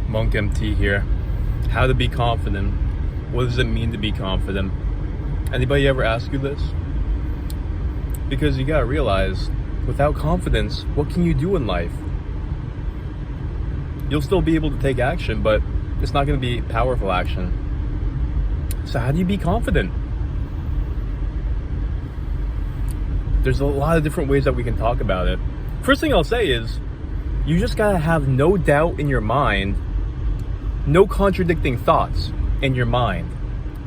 Monk MT here. How to be confident. What does it mean to be confident? Anybody ever ask you this? Because you gotta realize, without confidence, what can you do in life? You'll still be able to take action, but it's not gonna be powerful action. So how do you be confident? There's a lot of different ways that we can talk about it. First thing I'll say is, you just gotta have no doubt in your mind, no contradicting thoughts in your mind.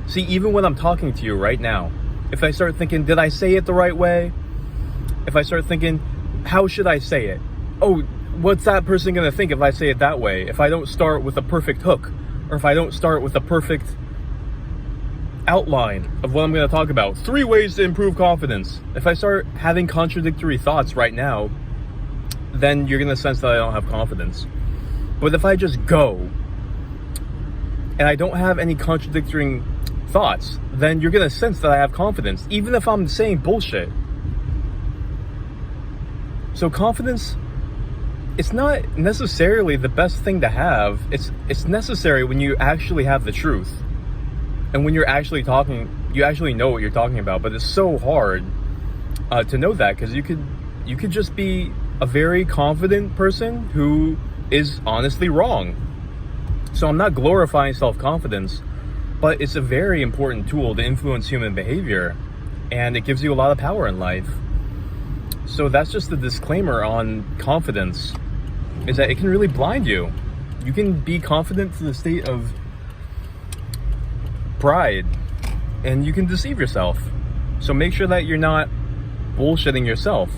See, even when I'm talking to you right now, if I start thinking, did I say it the right way? If I start thinking, how should I say it? Oh, what's that person gonna think if I say it that way? If I don't start with a perfect hook, or if I don't start with a perfect outline of what I'm gonna talk about. 3 ways to improve confidence. If I start having contradictory thoughts right now, then you're gonna sense that I don't have confidence. But if I just go, and I don't have any contradicting thoughts, then you're gonna sense that I have confidence, even if I'm saying bullshit. So confidence, it's not necessarily the best thing to have. It's necessary when you actually have the truth. And when you're actually talking, you actually know what you're talking about. But it's so hard to know that, because you could just be a very confident person who is honestly wrong. So I'm not glorifying self-confidence, but it's a very important tool to influence human behavior, and it gives you a lot of power in life. So that's just the disclaimer on confidence, is that it can really blind you. You can be confident to the state of pride, and you can deceive yourself. So make sure that you're not bullshitting yourself.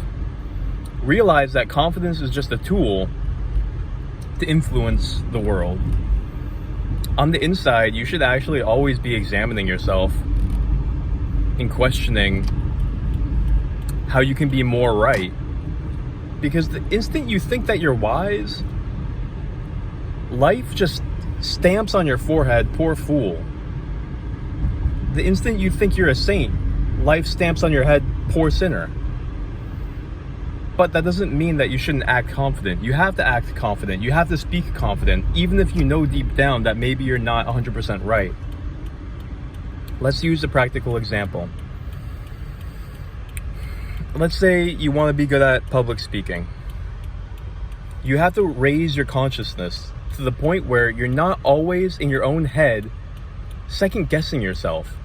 Realize that confidence is just a tool to influence the world. On the inside, you should actually always be examining yourself and questioning how you can be more right. Because the instant you think that you're wise, life just stamps on your forehead, poor fool. The instant you think you're a saint, life stamps on your head, poor sinner. But that doesn't mean that you shouldn't act confident. You have to act confident. You have to speak confident, even if you know deep down that maybe you're not 100% right. Let's use a practical example. Let's say you want to be good at public speaking. You have to raise your consciousness to the point where you're not always in your own head second guessing yourself,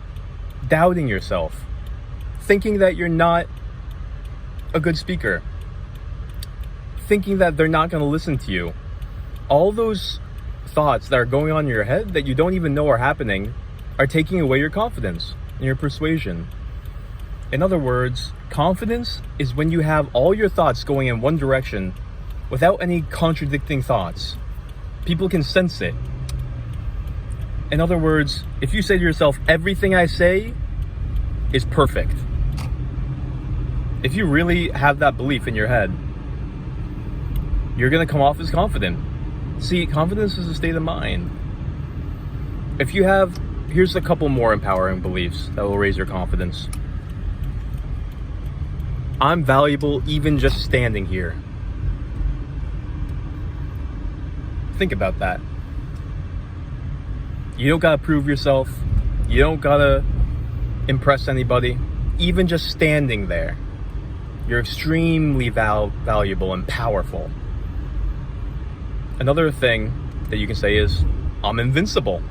doubting yourself, thinking that you're not a good speaker, thinking that they're not going to listen to you. All those thoughts that are going on in your head that you don't even know are happening are taking away your confidence and your persuasion. In other words, confidence is when you have all your thoughts going in one direction without any contradicting thoughts. People can sense it. In other words, if you say to yourself, everything I say is perfect, if you really have that belief in your head, you're going to come off as confident. See, confidence is a state of mind. Here's a couple more empowering beliefs that will raise your confidence. I'm valuable even just standing here. Think about that. You don't gotta prove yourself. You don't gotta impress anybody. Even just standing there, you're extremely valuable and powerful. Another thing that you can say is, I'm invincible.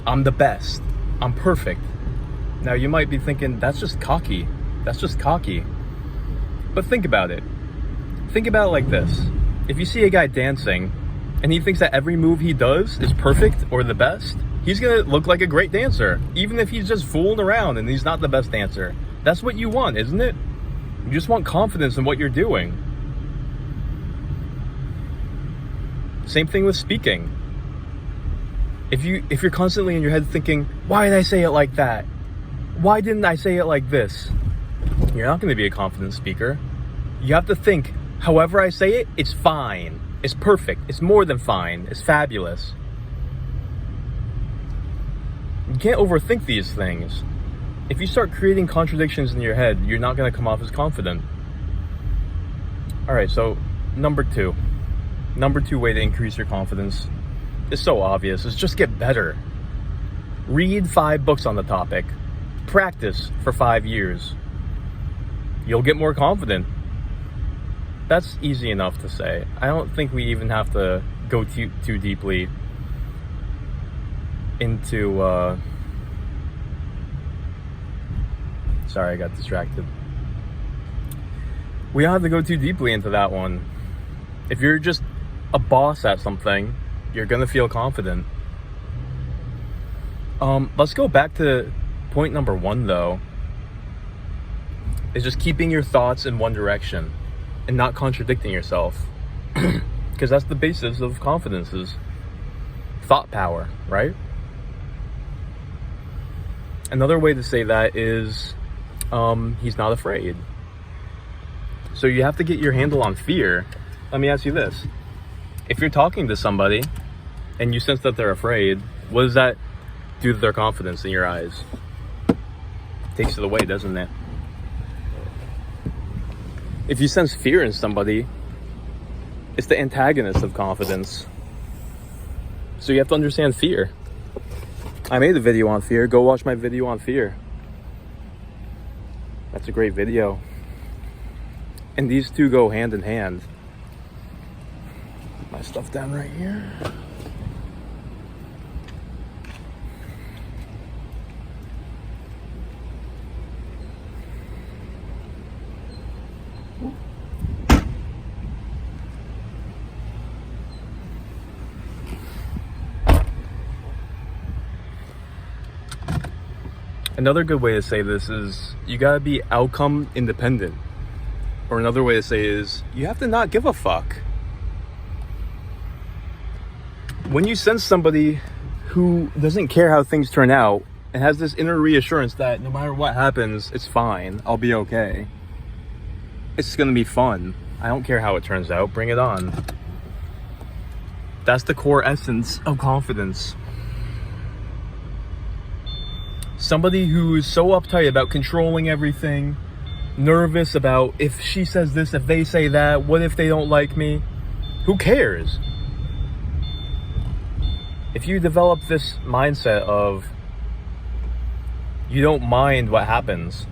I'm the best. I'm perfect. Now you might be thinking, that's just cocky. That's just cocky. But think about it. Think about it like this. If you see a guy dancing and he thinks that every move he does is perfect or the best, he's gonna look like a great dancer, even if he's just fooling around and he's not the best dancer. That's what you want, isn't it? You just want confidence in what you're doing. Same thing with speaking. If you're constantly in your head thinking, why did I say it like that? Why didn't I say it like this? You're not going to be a confident speaker. You have to think, however I say it, it's fine. It's perfect. It's more than fine. It's fabulous. You can't overthink these things. If you start creating contradictions in your head, you're not going to come off as confident. All right, so number 2. Number 2 way to increase your confidence is so obvious. Is just get better. Read 5 books on the topic. Practice for 5 years. You'll get more confident. That's easy enough to say. I don't think we even have to go too deeply into... Sorry, I got distracted. We don't have to go too deeply into that one. If you're just a boss at something, you're gonna feel confident. Let's go back to point number 1 though. Is just keeping your thoughts in one direction and not contradicting yourself. Because that's the basis of confidence, is thought power, right? Another way to say that is he's not afraid. So you have to get your handle on fear. Let me ask you this. If you're talking to somebody and you sense that they're afraid, what does that do to their confidence in your eyes? Takes it away, doesn't it? If you sense fear in somebody, it's the antagonist of confidence. So you have to understand fear. I made a video on fear. Go watch my video on fear. That's a great video. And these two go hand in hand. Put my stuff down right here. Another good way to say this is you gotta be outcome independent. Or another way to say is you have to not give a fuck. When you sense somebody who doesn't care how things turn out and has this inner reassurance that no matter what happens, it's fine, I'll be okay. It's gonna be fun. I don't care how it turns out, bring it on. That's the core essence of confidence. Somebody who's so uptight about controlling everything, nervous about if she says this, if they say that, what if they don't like me? Who cares? If you develop this mindset of you don't mind what happens,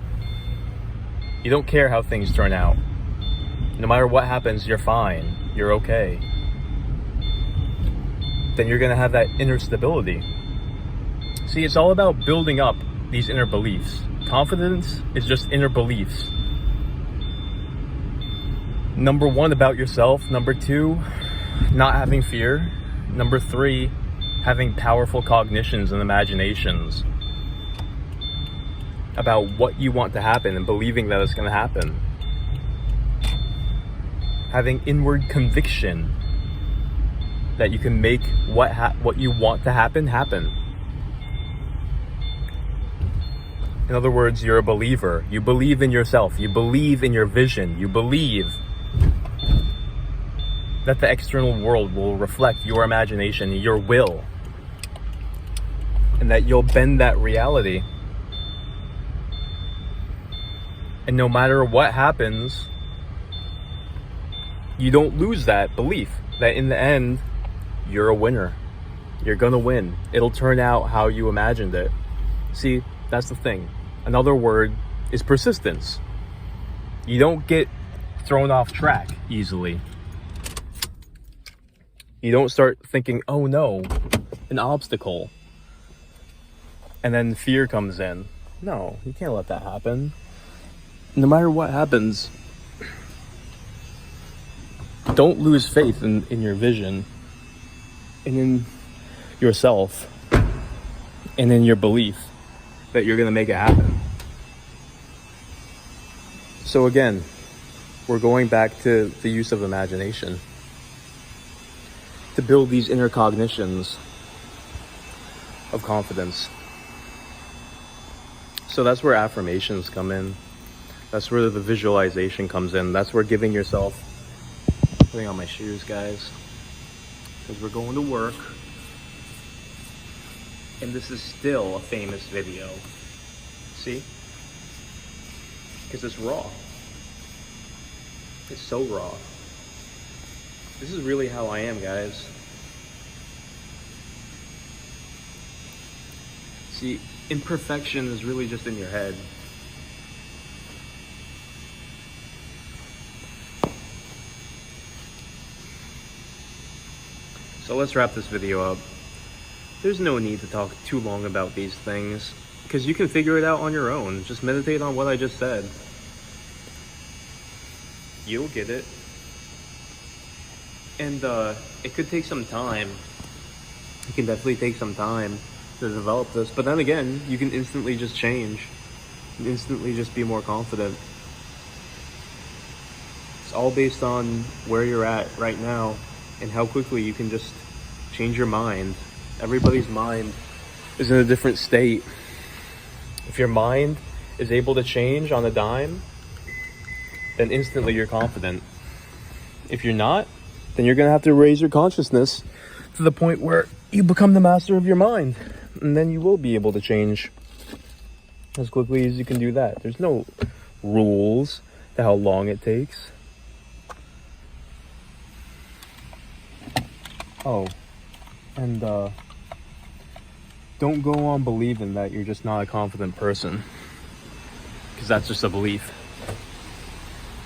you don't care how things turn out, no matter what happens, you're fine, you're okay, then you're gonna have that inner stability. See, it's all about building up these inner beliefs. Confidence is just inner beliefs. Number 1, about yourself. Number 2, not having fear. Number 3, having powerful cognitions and imaginations about what you want to happen and believing that it's going to happen. Having inward conviction that you can make what you want to happen. In other words, you're a believer. You believe in yourself. You believe in your vision. You believe that the external world will reflect your imagination, your will, and that you'll bend that reality. And no matter what happens, you don't lose that belief that in the end, you're a winner. You're gonna win. It'll turn out how you imagined it. See, that's the thing. Another word is persistence. You don't get thrown off track easily. You don't start thinking, oh no, an obstacle, and then fear comes in. No, you can't let that happen. No matter what happens, don't lose faith in your vision, and in yourself, and in your belief that you're gonna make it happen. So again, we're going back to the use of imagination to build these inner cognitions of confidence. So that's where affirmations come in. That's where the visualization comes in. That's where giving yourself, putting on my shoes, guys, because we're going to work. And this is still a famous video. See? Because it's raw. It's so raw. This is really how I am, guys. See, imperfection is really just in your head. So let's wrap this video up. There's no need to talk too long about these things, because you can figure it out on your own. Just meditate on what I just said. You'll get it. And it could take some time. It can definitely take some time to develop this. But then again, you can instantly just change. You can instantly just be more confident. It's all based on where you're at right now and how quickly you can just change your mind. Everybody's mind is in a different state. If your mind is able to change on a dime, then instantly you're confident. If you're not, then you're gonna have to raise your consciousness to the point where you become the master of your mind. And then you will be able to change as quickly as you can do that. There's no rules to how long it takes. Oh, and don't go on believing that you're just not a confident person, because that's just a belief.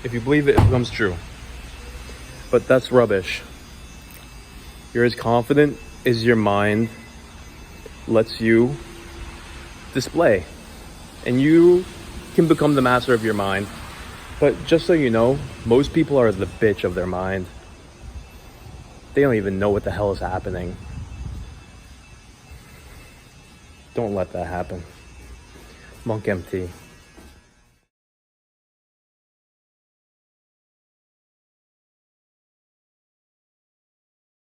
If you believe it, it becomes true. But that's rubbish. You're as confident as your mind lets you display. And you can become the master of your mind. But just so you know, most people are the bitch of their mind. They don't even know what the hell is happening. Don't let that happen. Monk MT.